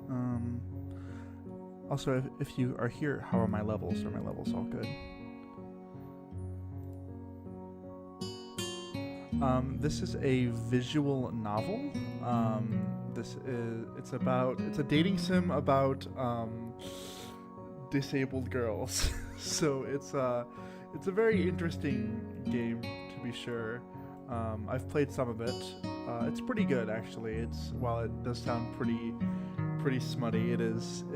Alright. Also, if you are here, how are my levels? Are my levels all good? This is a visual novel. It's a dating sim about disabled girls. So it's a very interesting game, to be sure. I've played some of it. It's pretty good, actually. While it does sound pretty smutty, it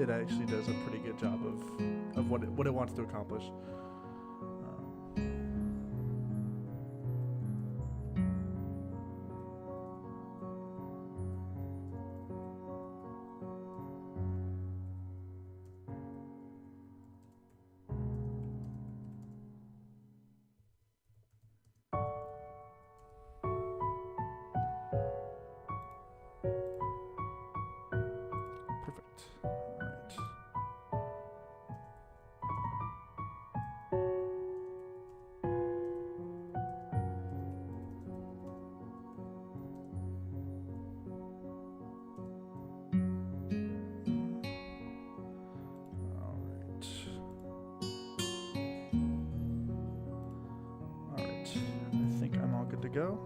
actually does a pretty good job of what it wants to accomplish. Perfect. Alright. Alright. I think I'm all good to go.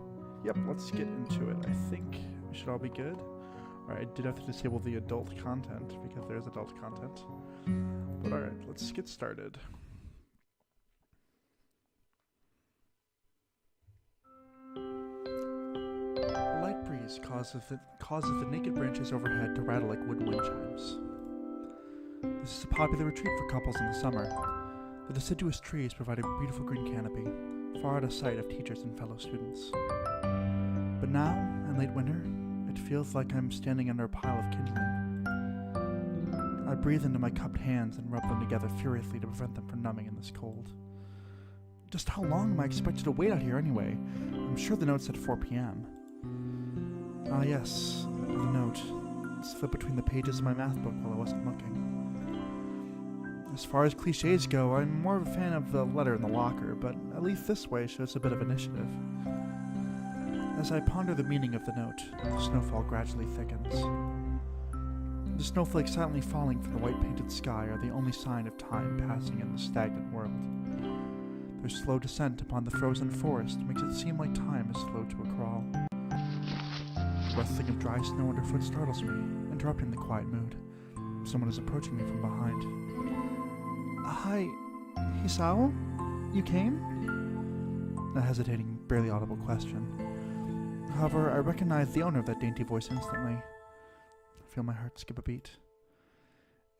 Yep, let's get into it. I think we should all be good. Alright, I did have to disable the adult content because there's adult content. But alright, let's get started. A light breeze causes the naked branches overhead to rattle like wooden wind chimes. This is a popular retreat for couples in the summer. The deciduous trees provide a beautiful green canopy, far out of sight of teachers and fellow students. But now, in late winter, it feels like I'm standing under a pile of kindling. I breathe into my cupped hands and rub them together furiously to prevent them from numbing in this cold. Just how long am I expected to wait out here anyway? I'm sure the note said 4 p.m. Ah yes, the note. It slipped between the pages of my math book while I wasn't looking. As far as cliches go, I'm more of a fan of the letter in the locker, but at least this way shows a bit of initiative. As I ponder the meaning of the note, the snowfall gradually thickens. The snowflakes silently falling from the white-painted sky are the only sign of time passing in the stagnant world. Their slow descent upon the frozen forest makes it seem like time is slow to a crawl. The rustling of dry snow underfoot startles me, interrupting the quiet mood. Someone is approaching me from behind. Hi, Hisao? You came? A hesitating, barely audible question. However, I recognize the owner of that dainty voice instantly. I feel my heart skip a beat.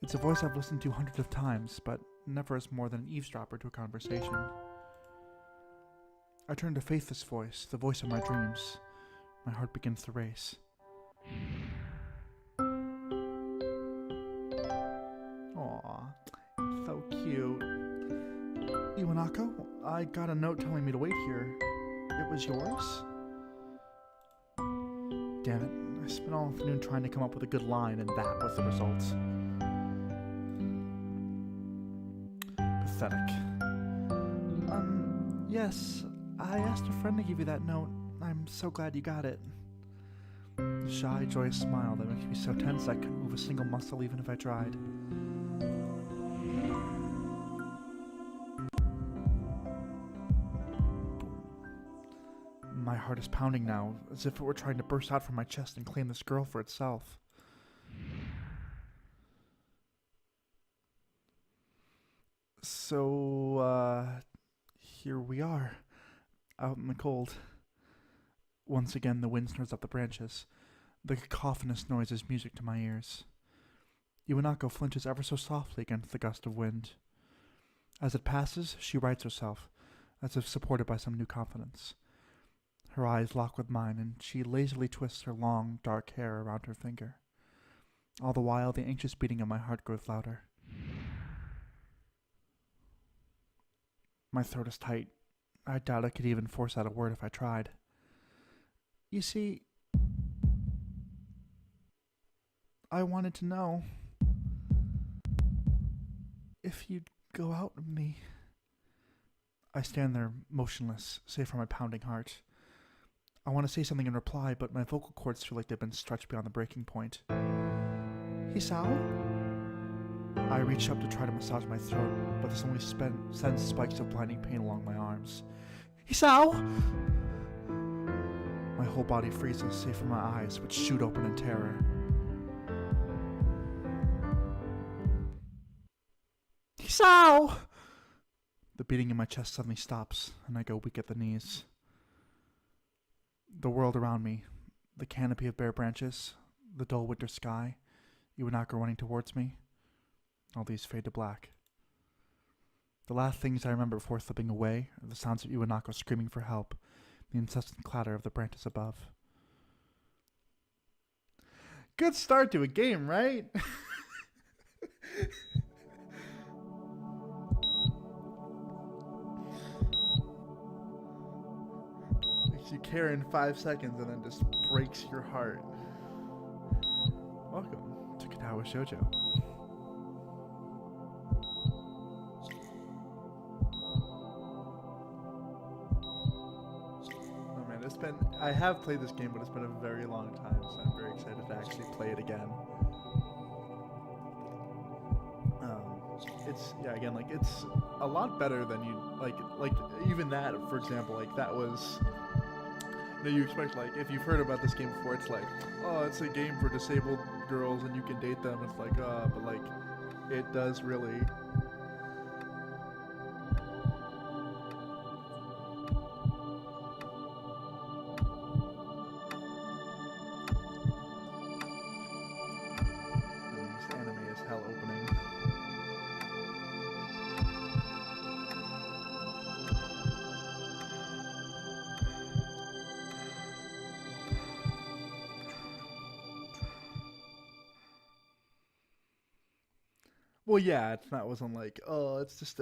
It's a voice I've listened to hundreds of times, but never as more than an eavesdropper to a conversation. I turn to face this voice, the voice of my dreams. My heart begins to race. Aww, so cute. Iwanako, I got a note telling me to wait here. It was yours? Damn it, I spent all afternoon trying to come up with a good line, and that was the result. Pathetic. Yes, I asked a friend to give you that note. I'm so glad you got it. A shy, joyous smile that makes me so tense I couldn't move a single muscle even if I tried. My heart is pounding now, as if it were trying to burst out from my chest and claim this girl for itself. So, here we are, out in the cold. Once again, the wind snores up the branches. The cacophonous noise is music to my ears. Iwanako flinches ever so softly against the gust of wind. As it passes, she rights herself, as if supported by some new confidence. Her eyes lock with mine, and she lazily twists her long, dark hair around her finger. All the while, the anxious beating of my heart grows louder. My throat is tight. I doubt I could even force out a word if I tried. You see, I wanted to know if you'd go out with me. I stand there, motionless, save for my pounding heart. I want to say something in reply, but my vocal cords feel like they've been stretched beyond the breaking point. Hisao? I reach up to try to massage my throat, but this only sends spikes of blinding pain along my arms. Hisao! My whole body freezes, save for my eyes, which shoot open in terror. Hisao! The beating in my chest suddenly stops, and I go weak at the knees. The world around me, the canopy of bare branches, the dull winter sky, Iwanaka running towards me, all these fade to black. The last things I remember before slipping away are the sounds of Iwanaka screaming for help, the incessant clatter of the branches above. Good start to a game, right? Makes you care in 5 seconds and then just breaks your heart. Welcome to Katawa Shoujo. I have played this game, but it's been a very long time, so I'm very excited to actually play it again. It's a lot better than you like even that, for example, like that was, you expect, like, if you've heard about this game before, it's like, oh, it's a game for disabled girls and you can date them. It's like, but like, it does really. Well, yeah, wasn't like, oh, it's just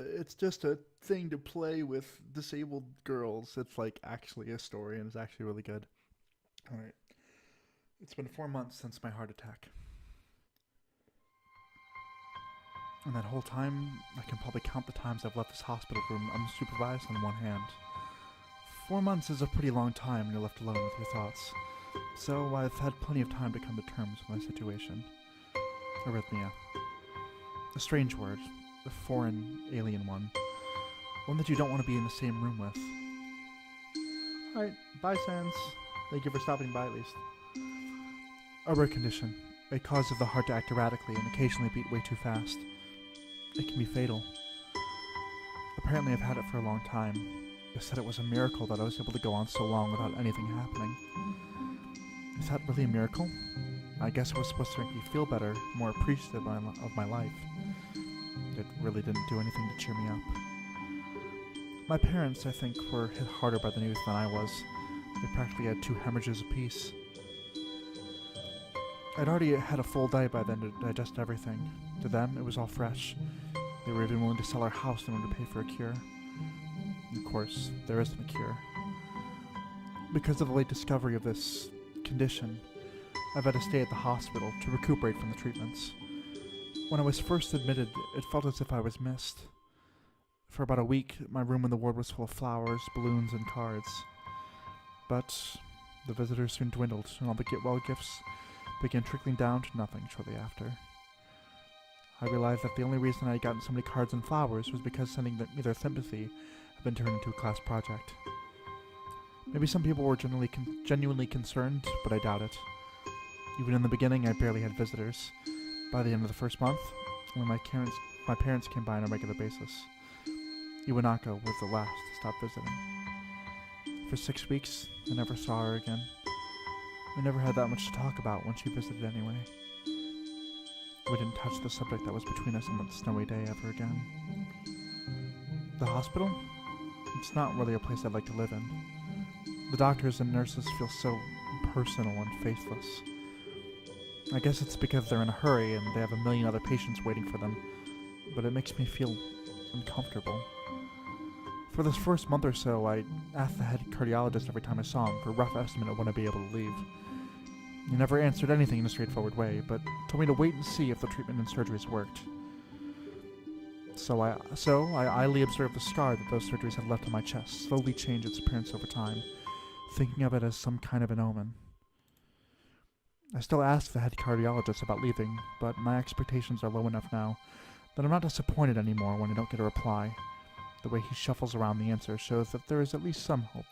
a thing to play with disabled girls. It's like actually a story, and it's actually really good. All right, it's been 4 months since my heart attack, and that whole time, I can probably count the times I've left this hospital room unsupervised on one hand. 4 months is a pretty long time when you're left alone with your thoughts, so I've had plenty of time to come to terms with my situation. Arrhythmia. A strange word, a foreign, alien one that you don't want to be in the same room with. Alright, bye, Sans. Thank you for stopping by, at least. A rare condition. It causes the heart to act erratically and occasionally beat way too fast. It can be fatal. Apparently I've had it for a long time. They said it was a miracle that I was able to go on so long without anything happening. Is that really a miracle? I guess it was supposed to make me feel better, more appreciative of my life. It really didn't do anything to cheer me up. My parents, I think, were hit harder by the news than I was. They practically had 2 hemorrhages apiece. I'd already had a full day by then to digest everything. To them, it was all fresh. They were even willing to sell our house in order to pay for a cure. And of course, there isn't a cure. Because of the late discovery of this condition, I've had to stay at the hospital to recuperate from the treatments. When I was first admitted, it felt as if I was missed. For about a week, my room in the ward was full of flowers, balloons, and cards. But the visitors soon dwindled, and all the get-well gifts began trickling down to nothing shortly after. I realized that the only reason I had gotten so many cards and flowers was because sending me their sympathy had been turned into a class project. Maybe some people were genuinely concerned, but I doubt it. Even in the beginning, I barely had visitors. By the end of the first month, when my parents came by on a regular basis, Iwanaka was the last to stop visiting. For 6 weeks, I never saw her again. We never had that much to talk about when she visited anyway. We didn't touch the subject that was between us on that snowy day ever again. The hospital? It's not really a place I'd like to live in. The doctors and nurses feel so impersonal and faithless. I guess it's because they're in a hurry and they have a million other patients waiting for them, but it makes me feel uncomfortable. For this first month or so, I asked the head cardiologist every time I saw him for a rough estimate of when I'd be able to leave. He never answered anything in a straightforward way, but told me to wait and see if the treatment and surgeries worked. So I idly observed the scar that those surgeries had left on my chest slowly change its appearance over time, thinking of it as some kind of an omen. I still ask the head cardiologist about leaving, but my expectations are low enough now that I'm not disappointed anymore when I don't get a reply. The way he shuffles around the answer shows that there is at least some hope.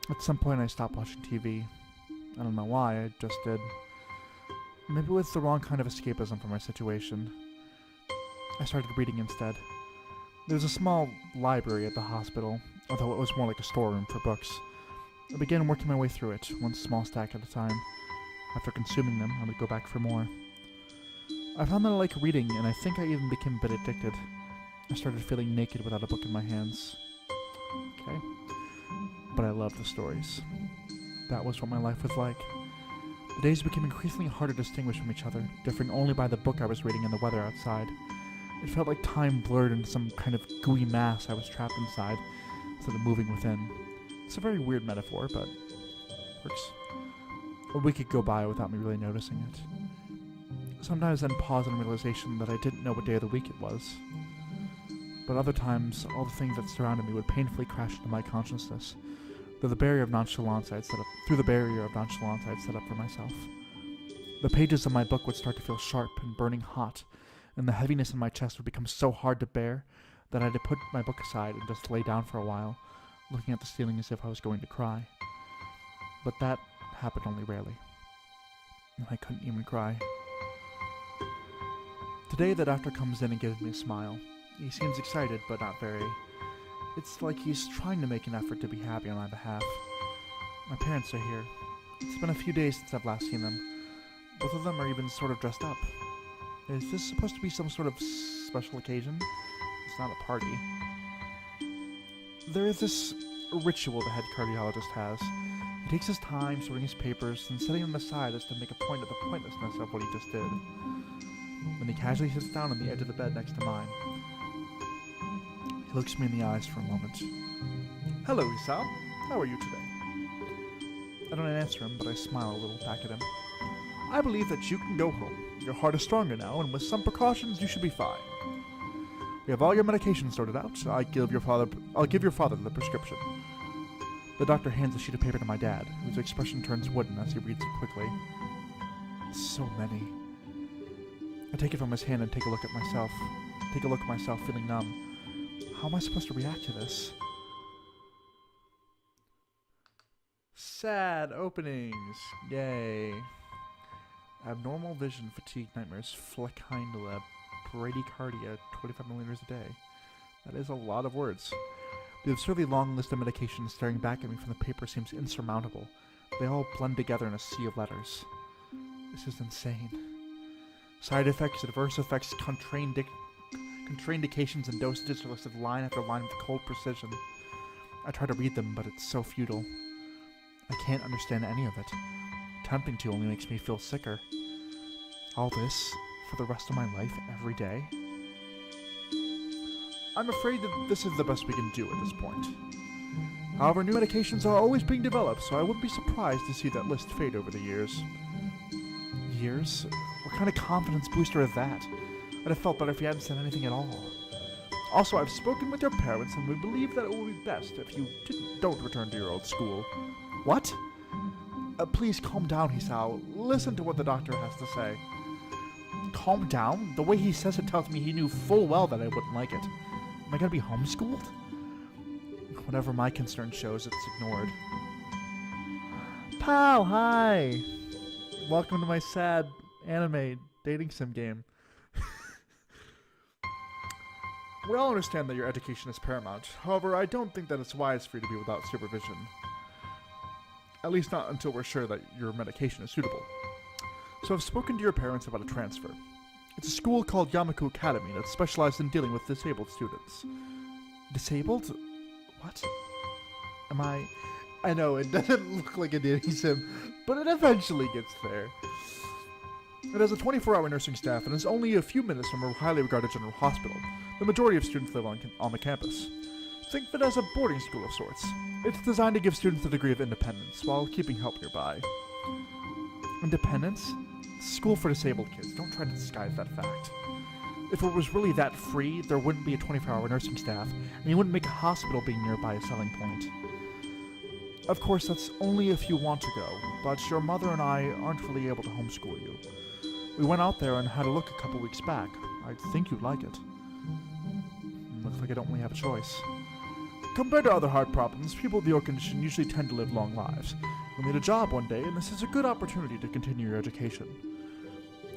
At some point I stopped watching TV. I don't know why, I just did. Maybe it was the wrong kind of escapism for my situation. I started reading instead. There was a small library at the hospital, although it was more like a storeroom for books. I began working my way through it, one small stack at a time. After consuming them, I would go back for more. I found that I like reading, and I think I even became a bit addicted. I started feeling naked without a book in my hands. Okay. But I loved the stories. That was what my life was like. The days became increasingly hard to distinguish from each other, differing only by the book I was reading and the weather outside. It felt like time blurred into some kind of gooey mass I was trapped inside, instead of moving within. It's a very weird metaphor, but works. A week could go by without me really noticing it. Sometimes I'd pause in realization that I didn't know what day of the week it was. But other times, all the things that surrounded me would painfully crash into my consciousness, through the barrier of nonchalance I'd set up for myself. The pages of my book would start to feel sharp and burning hot, and the heaviness in my chest would become so hard to bear that I had to put my book aside and just lay down for a while, looking at the ceiling as if I was going to cry. But that happened only rarely. And I couldn't even cry. Today the doctor comes in and gives me a smile. He seems excited, but not very. It's like he's trying to make an effort to be happy on my behalf. My parents are here. It's been a few days since I've last seen them. Both of them are even sort of dressed up. Is this supposed to be some sort of special occasion? It's not a party. There is this ritual the head cardiologist has. He takes his time sorting his papers and setting them aside as to make a point of the pointlessness of what he just did. Then he casually sits down on the edge of the bed next to mine. He looks me in the eyes for a moment. "Hello, Isao. How are you today?" I don't answer him, but I smile a little back at him. "I believe that you can go home. Your heart is stronger now, and with some precautions, you should be fine. We have all your medications sorted out. I'll give your father the prescription." The doctor hands a sheet of paper to my dad, whose expression turns wooden as he reads it quickly. So many. I take it from his hand and take a look at myself, feeling numb. How am I supposed to react to this? Sad openings. Yay. Abnormal vision, fatigue, nightmares, fleckindula, bradycardia, 25 milliliters a day. That is a lot of words. The absurdly long list of medications staring back at me from the paper seems insurmountable. They all blend together in a sea of letters. This is insane. Side effects, adverse effects, contraindications, and dosages are listed line after line with cold precision. I try to read them, but it's so futile. I can't understand any of it. Attempting to only makes me feel sicker. All this for the rest of my life every day? I'm afraid that this is the best we can do at this point. However, new medications are always being developed, so I wouldn't be surprised to see that list fade over the years. Years? What kind of confidence booster is that? I'd have felt better if you hadn't said anything at all. Also, I've spoken with your parents, and we believe that it will be best if you don't return to your old school. What? Please calm down, Hisao. Listen to what the doctor has to say. Calm down? The way he says it tells me he knew full well that I wouldn't like it. Am I gonna be homeschooled? Whatever my concern shows, it's ignored. Pal, hi! Welcome to my sad anime dating sim game. We all understand that your education is paramount. However, I don't think that it's wise for you to be without supervision. At least not until we're sure that your medication is suitable. So I've spoken to your parents about a transfer. It's a school called Yamaku Academy that's specialized in dealing with disabled students. Disabled? What? I know, it doesn't look like a dating sim, but it eventually gets there. It has a 24-hour nursing staff and is only a few minutes from a highly regarded general hospital. The majority of students live on the campus. Think of it as a boarding school of sorts. It's designed to give students a degree of independence while keeping help nearby. Independence? School for disabled kids. Don't try to disguise that fact. If it was really that free, there wouldn't be a 24-hour nursing staff, and you wouldn't make a hospital being nearby a selling point. Of course, that's only if you want to go, but your mother and I aren't really able to homeschool you. We went out there and had a look a couple weeks back. I think you'd like it. Looks like I don't really have a choice. Compared to other heart problems, people with your condition usually tend to live long lives. You'll need a job one day, and this is a good opportunity to continue your education.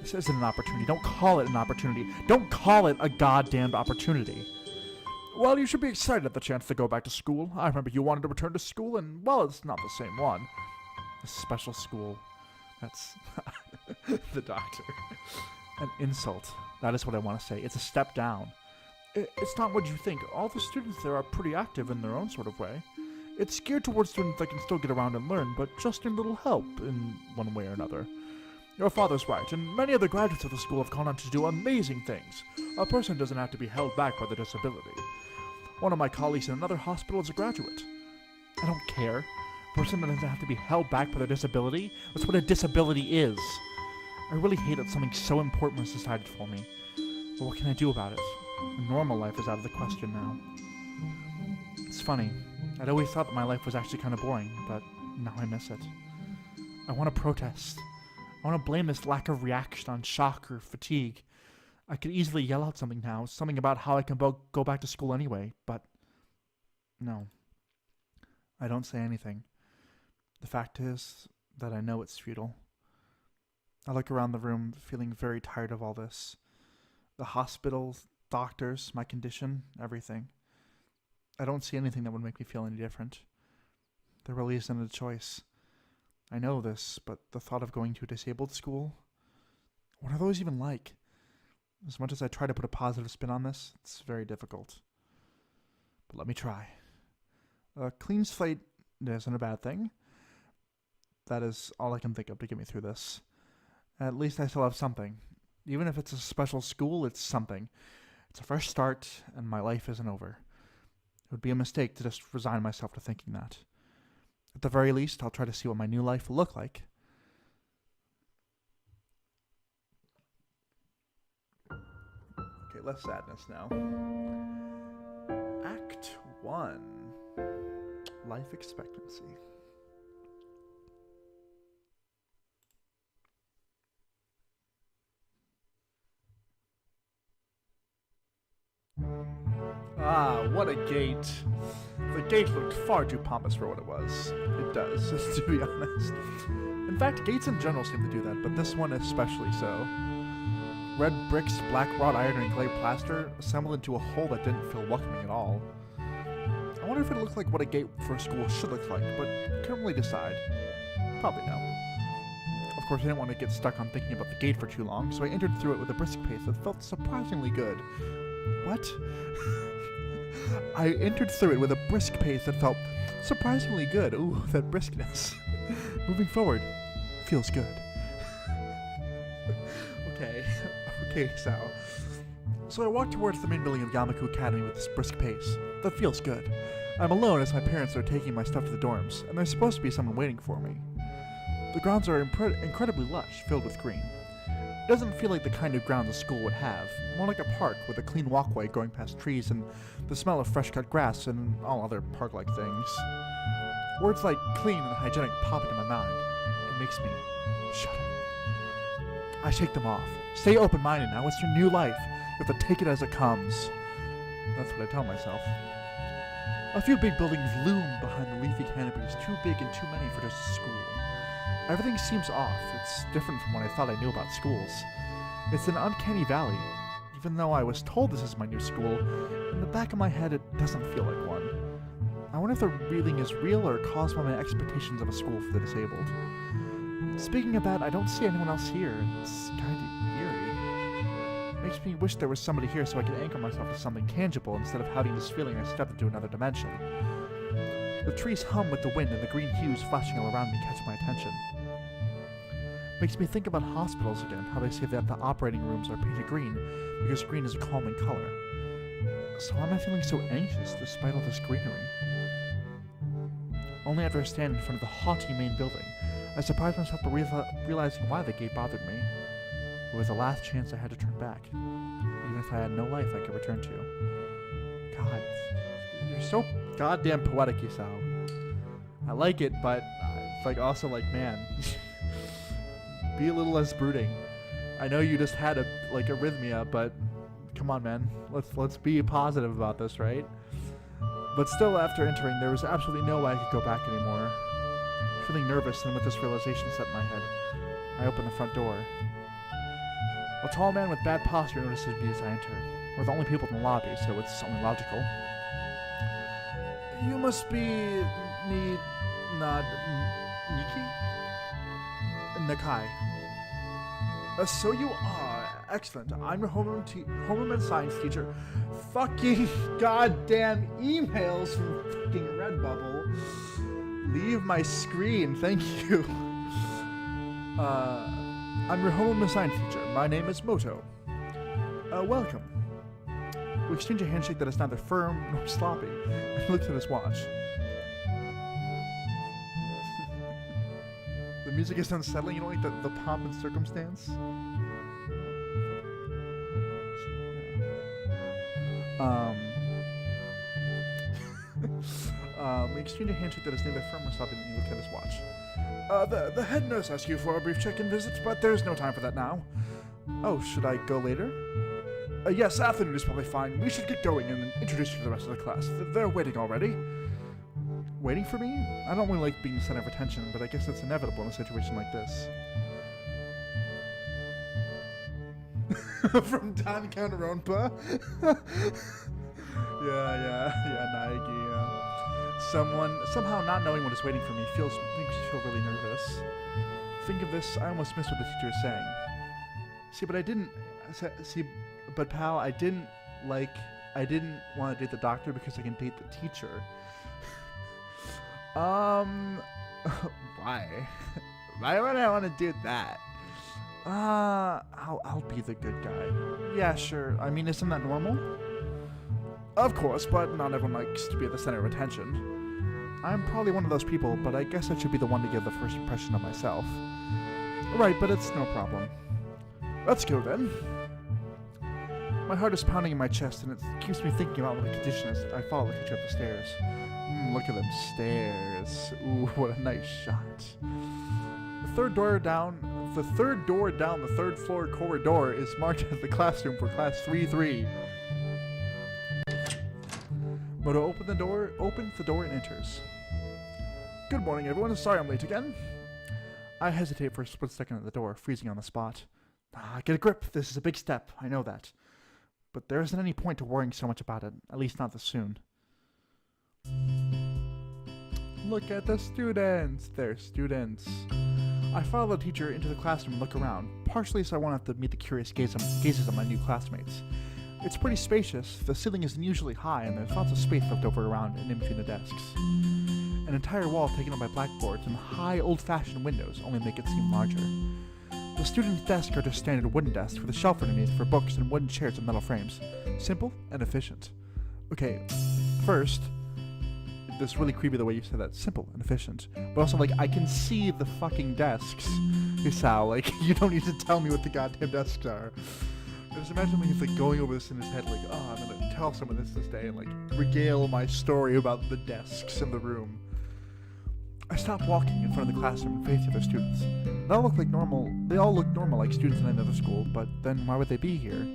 This isn't an opportunity. Don't call it an opportunity. Don't call it a goddamned opportunity. Well, you should be excited at the chance to go back to school. I remember you wanted to return to school, and, well, it's not the same one. A special school. That's the doctor. An insult. That is what I want to say. It's a step down. It's not what you think. All the students there are pretty active in their own sort of way. It's geared towards students that can still get around and learn, but just need a little help in one way or another. Your father's right, and many other graduates of the school have gone on to do amazing things. A person doesn't have to be held back by their disability. One of my colleagues in another hospital is a graduate. I don't care. A person doesn't have to be held back by their disability. That's what a disability is. I really hate that something so important was decided for me. But what can I do about it? A normal life is out of the question now. It's funny. I'd always thought that my life was actually kind of boring, but now I miss it. I want to protest. I want to blame this lack of reaction on shock or fatigue. I could easily yell out something now, something about how I can go back to school anyway, but no. I don't say anything. The fact is that I know it's futile. I look around the room, feeling very tired of all this. The hospital, doctors, my condition, everything. I don't see anything that would make me feel any different. There really isn't a choice. I know this, but the thought of going to a disabled school? What are those even like? As much as I try to put a positive spin on this, it's very difficult. But let me try. A clean slate isn't a bad thing. That is all I can think of to get me through this. At least I still have something. Even if it's a special school, it's something. It's a fresh start, and my life isn't over. It would be a mistake to just resign myself to thinking that. At the very least, I'll try to see what my new life will look like. Okay, less sadness now. Act 1. Life expectancy. Ah, what a gate. The gate looked far too pompous for what it was. It does, to be honest. In fact, gates in general seem to do that, but this one especially so. Red bricks, black wrought iron, and clay plaster assembled into a whole that didn't feel welcoming at all. I wonder if it looked like what a gate for a school should look like, but couldn't really decide. Probably no. Of course, I didn't want to get stuck on thinking about the gate for too long, so I entered through it with a brisk pace that felt surprisingly good. What? I entered through it with a brisk pace that felt surprisingly good. Ooh, that briskness. Moving forward feels good. Okay, Sal. So I walked towards the main building of Yamaku Academy with this brisk pace. That feels good. I'm alone as my parents are taking my stuff to the dorms, and there's supposed to be someone waiting for me. The grounds are incredibly lush, filled with green. It doesn't feel like the kind of grounds a school would have, more like a park with a clean walkway going past trees and the smell of fresh-cut grass and all other park-like things. Words like clean and hygienic pop into my mind. It makes me shudder. I shake them off. Stay open-minded now, it's your new life. You have to take it as it comes. That's what I tell myself. A few big buildings loom behind the leafy canopies, too big and too many for just a school. Everything seems off. It's different from what I thought I knew about schools. It's an uncanny valley. Even though I was told this is my new school, in the back of my head it doesn't feel like one. I wonder if the feeling is real or caused by my expectations of a school for the disabled. Speaking of that, I don't see anyone else here. It's kinda eerie. Makes me wish there was somebody here so I could anchor myself to something tangible instead of having this feeling I stepped into another dimension. The trees hum with the wind and the green hues flashing all around me catch my attention. Makes me think about hospitals again, how they say that the operating rooms are painted green because green is a calming color. So why am I feeling so anxious despite all this greenery? Only after I stand in front of the haughty main building, I surprised myself by realizing why the gate bothered me. It was the last chance I had to turn back, even if I had no life I could return to. God, you're so goddamn poetic, Isao. I like it, but it's like also like, man, be a little less brooding. I know you just had a arrhythmia, but come on, man. Let's be positive about this, right? But still, after entering, there was absolutely no way I could go back anymore. Feeling nervous, and with this realization set in my head, I opened the front door. A tall man with bad posture notices me as I enter. We're the only people in the lobby, so it's only logical. You must be Niki? Nakai. So you are. Excellent. I'm your homeroom and science teacher. Fucking goddamn emails from fucking Redbubble. Leave my screen, thank you. I'm your homeroom and science teacher. My name is Moto. Welcome. We exchange a handshake that is neither firm nor sloppy, and he looks at his watch. The music is unsettling, you know, like the pomp and circumstance? We exchange a handshake that is neither firm nor sloppy, and he looks at his watch. The head nurse asked you for a brief check-in visit, but there's no time for that now. Oh, should I go later? Yes, afternoon is probably fine. We should get going and introduce you to the rest of the class. They're waiting already. Waiting for me? I don't really like being the center of attention, but I guess it's inevitable in a situation like this. From Danganronpa? yeah, Naegi, yeah. Somehow not knowing what is waiting for me makes me feel really nervous. Think of this, I almost missed what the teacher is saying. But pal, I didn't want to date the doctor because I can date the teacher. Why? Why would I want to do that? I'll be the good guy. Yeah, sure. I mean, isn't that normal? Of course, but not everyone likes to be at the center of attention. I'm probably one of those people, but I guess I should be the one to give the first impression of myself. Right, but it's no problem. Let's go then. My heart is pounding in my chest, and it keeps me thinking about my condition as I follow the teacher up the stairs. Look at them stairs. Ooh, what a nice shot. The third door down the third floor corridor is marked as the classroom for class 3-3. Moto opens the door and enters. Good morning, everyone. Sorry I'm late again. I hesitate for a split second at the door, freezing on the spot. Get a grip. This is a big step. I know that. But there isn't any point to worrying so much about it, at least not this soon. Look at the students. They're students. I follow the teacher into the classroom and look around, partially so I won't have to meet the curious gazes of my new classmates. It's pretty spacious, the ceiling is unusually high, and there's lots of space left over around and in between the desks. An entire wall taken up by blackboards and high, old-fashioned windows only make it seem larger. The students' desks are just standard wooden desks with a shelf underneath for books and wooden chairs with metal frames. Simple and efficient. Okay, first, it's really creepy the way you said that. Simple and efficient. But also, like, I can see the fucking desks. Sal, like, you don't need to tell me what the goddamn desks are. Just imagine me like going over this in his head, like, oh, I'm gonna tell someone this day and like regale my story about the desks in the room. I stop walking in front of the classroom and face the other students. They all look normal like students in another school, but then why would they be here?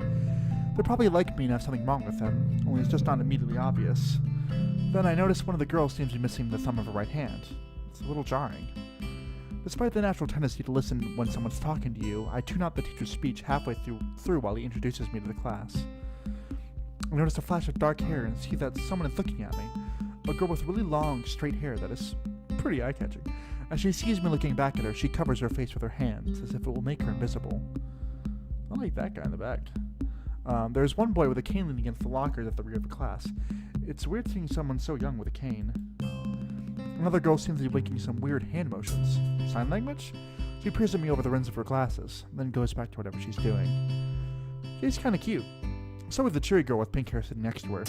They're probably like me and have something wrong with them, only it's just not immediately obvious. Then I notice one of the girls seems to be missing the thumb of her right hand. It's a little jarring. Despite the natural tendency to listen when someone's talking to you, I tune out the teacher's speech halfway through while he introduces me to the class. I notice a flash of dark hair and see that someone is looking at me. A girl with really long, straight hair that is pretty eye-catching. As she sees me looking back at her, she covers her face with her hands, as if it will make her invisible. I like that guy in the back. There's one boy with a cane leaning against the lockers at the rear of the class. It's weird seeing someone so young with a cane. Another girl seems to be making some weird hand motions. Sign language? She peers at me over the rims of her glasses, then goes back to whatever she's doing. She's kinda cute. So is the cheery girl with pink hair sitting next to her.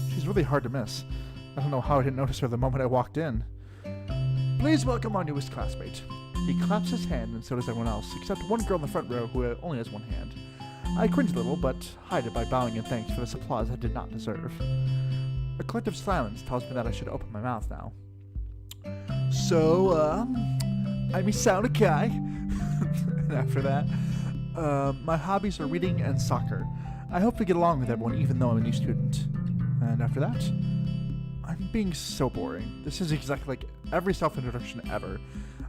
She's really hard to miss. I don't know how I didn't notice her the moment I walked in. Please welcome our newest classmate. He claps his hand, and so does everyone else, except one girl in the front row who only has one hand. I cringe a little, but hide it by bowing in thanks for this applause I did not deserve. A collective silence tells me that I should open my mouth now. So, I'm Misao Kai. And after that, my hobbies are reading and soccer. I hope to get along with everyone even though I'm a new student. And after that, I'm being so boring. This is exactly like every self-introduction ever.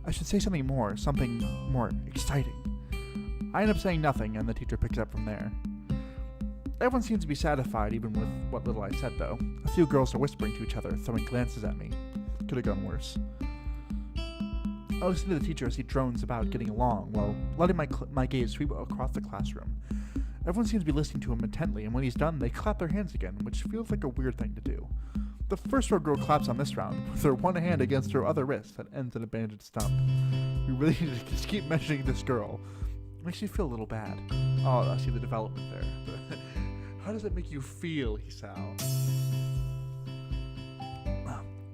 I should say something more exciting. I end up saying nothing, and the teacher picks up from there. Everyone seems to be satisfied, even with what little I said, though. A few girls are whispering to each other, throwing glances at me. Could have gone worse. I listen to the teacher as he drones about getting along, while letting my gaze sweep across the classroom. Everyone seems to be listening to him intently, and when he's done, they clap their hands again, which feels like a weird thing to do. The first row girl claps on this round, with her one hand against her other wrist that ends in a bandaged stump. We really need to just keep mentioning this girl. It makes me feel a little bad. Oh, I see the development there. How does it make you feel, Hisao?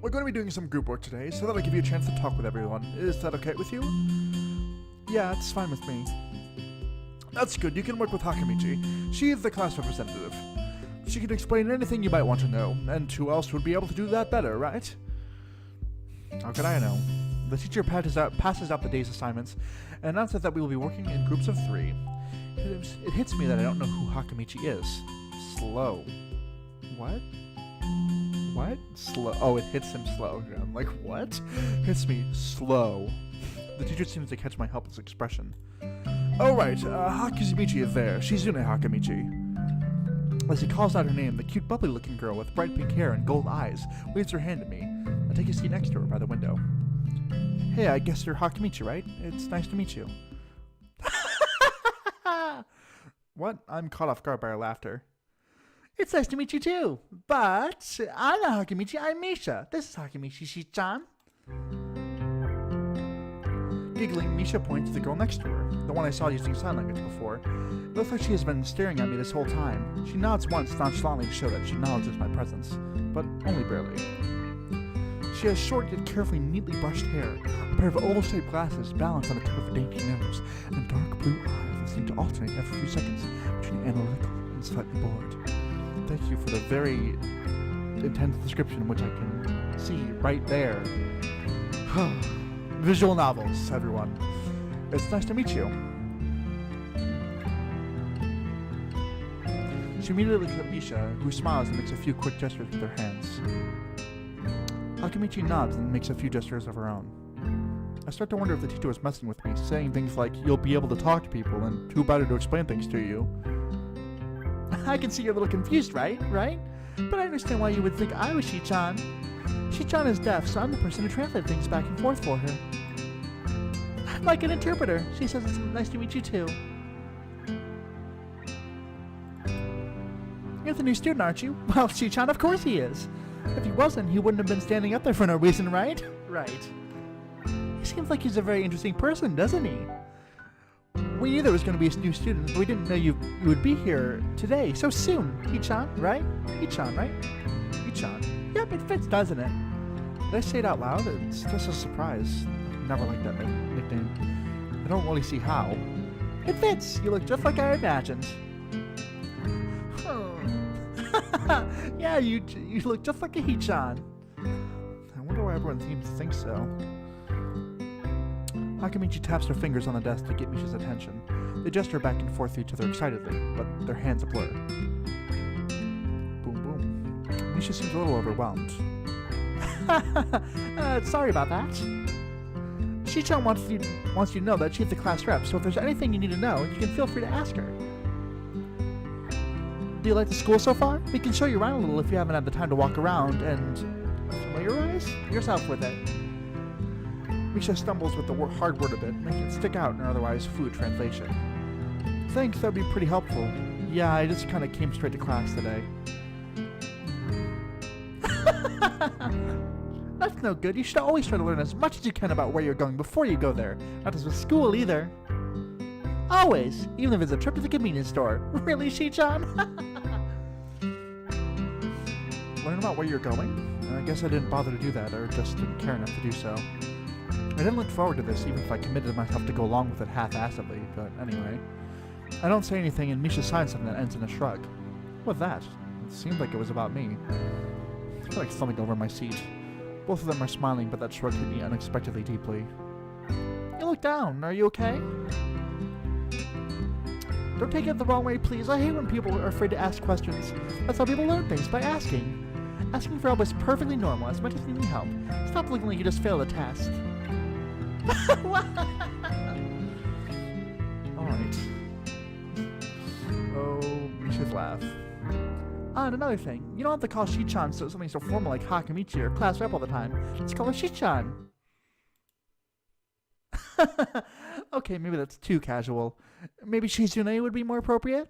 We're going to be doing some group work today, so that'll give you a chance to talk with everyone. Is that okay with you? Yeah, it's fine with me. That's good, you can work with Hakamichi. She is the class representative. She can explain anything you might want to know, and who else would be able to do that better, right? How could I know? The teacher passes out the day's assignments, and announces that we will be working in groups of 3. It hits me that I don't know who Hakamichi is. Slow. What? What? Slow. Oh, it hits him slow. I'm like, what? Hits me slow. The teacher seems to catch my helpless expression. Oh right, Hakamichi is there. Shizune Hakamichi. As he calls out her name, the cute bubbly-looking girl with bright pink hair and gold eyes waves her hand at me. I take a seat next to her by the window. Hey, I guess you're Hakamichi, right? It's nice to meet you. What? I'm caught off guard by her laughter. It's nice to meet you too, but I'm not Hakamichi, I'm Misha. This is Hakamichi Shi-chan. Giggling, Misha points to the girl next to her, the one I saw using sign language before. It looks like she has been staring at me this whole time. She nods once nonchalantly to show that she acknowledges my presence, but only barely. She has short yet carefully neatly brushed hair, a pair of oval-shaped glasses balanced on the tip of a dainty nose, and dark blue eyes that seem to alternate every few seconds between analytical and slightly bored. Thank you for the very intense description, which I can see right there. Visual novels, everyone. It's nice to meet you. She immediately looks at Misha, who smiles and makes a few quick gestures with her hands. Hakamichi nods and makes a few gestures of her own. I start to wonder if the teacher was messing with me, saying things like, you'll be able to talk to people, and who better to explain things to you. I can see you're a little confused, right? But I understand why you would think I was Shi-chan. Shi-chan is deaf, so I'm the person who translates things back and forth for her. I'm like an interpreter. She says it's nice to meet you too. You're the new student, aren't you? Well, Shi-chan, of course he is. If he wasn't, he wouldn't have been standing up there for no reason, right? Right. He seems like he's a very interesting person, doesn't he? We knew there was going to be a new student, but we didn't know you would be here today so soon. Hee-chan, right? Hee-chan, right? Hee-chan. Yep, it fits, doesn't it? Did I say it out loud? It's just a surprise. I never liked that nickname. I don't really see how. It fits. You look just like I imagined. Yeah, you look just like a Hee-chan. I wonder why everyone seems to think so. Hakamichi taps her fingers on the desk to get Misha's attention. They gesture back and forth to each other excitedly, but their hands blur. Boom, boom. Misha seems a little overwhelmed. Sorry about that. Shi-chan wants you to know that she's the class rep, so if there's anything you need to know, you can feel free to ask her. Do you like the school so far? We can show you around a little if you haven't had the time to walk around and familiarize yourself with it. Misha stumbles with the hard word a bit, making it stick out in an otherwise fluid translation. Thanks, that'd be pretty helpful. Yeah, I just kind of came straight to class today. That's no good. You should always try to learn as much as you can about where you're going before you go there. Not just with school either. Always, even if it's a trip to the convenience store. Really, Shi-chan? Learn about where you're going? I guess I didn't bother to do that, or just didn't care enough to do so. I didn't look forward to this, even if I committed myself to go along with it half-assedly, but anyway. I don't say anything, and Misha signs something that ends in a shrug. What was that? It seemed like it was about me. I feel like slumping over my seat. Both of them are smiling, but that shrug hit me unexpectedly deeply. You look down. Are you okay? Don't take it the wrong way, please. I hate when people are afraid to ask questions. That's how people learn things, by asking. Asking for help is perfectly normal, as much as needing help. Stop looking like you just failed a test. Alright. Oh, Misha's laugh. Ah, and another thing. You don't have to call Shi-chan something so formal like Hakamichi or class rep all the time. Just call her Shi-chan. Okay, maybe that's too casual. Maybe Shizune would be more appropriate?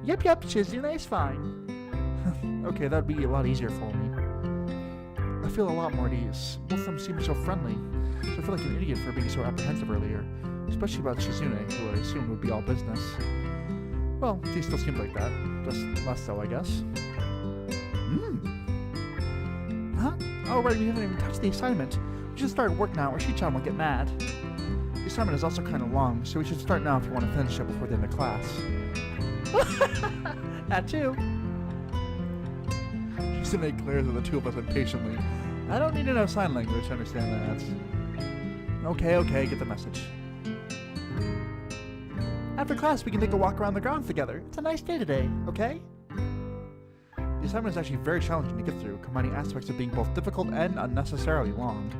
Yep, Shizune's fine. Okay, that'd be a lot easier for me. I feel a lot more at ease. Both of them seem so friendly, so I feel like an idiot for being so apprehensive earlier. Especially about Shizune, who I assumed would be all business. Well, she still seems like that. Just less so, I guess. Huh? Oh, right, we haven't even touched the assignment. We should start work now, or Shi-chan will get mad. The assignment is also kind of long, so we should start now if you want to finish it before the end of class. That too. Shizune glares at the two of us impatiently. I don't need to know sign language to understand that. Okay, get the message. After class, we can take a walk around the grounds together. It's a nice day today, okay? The assignment is actually very challenging to get through, combining aspects of being both difficult and unnecessarily long.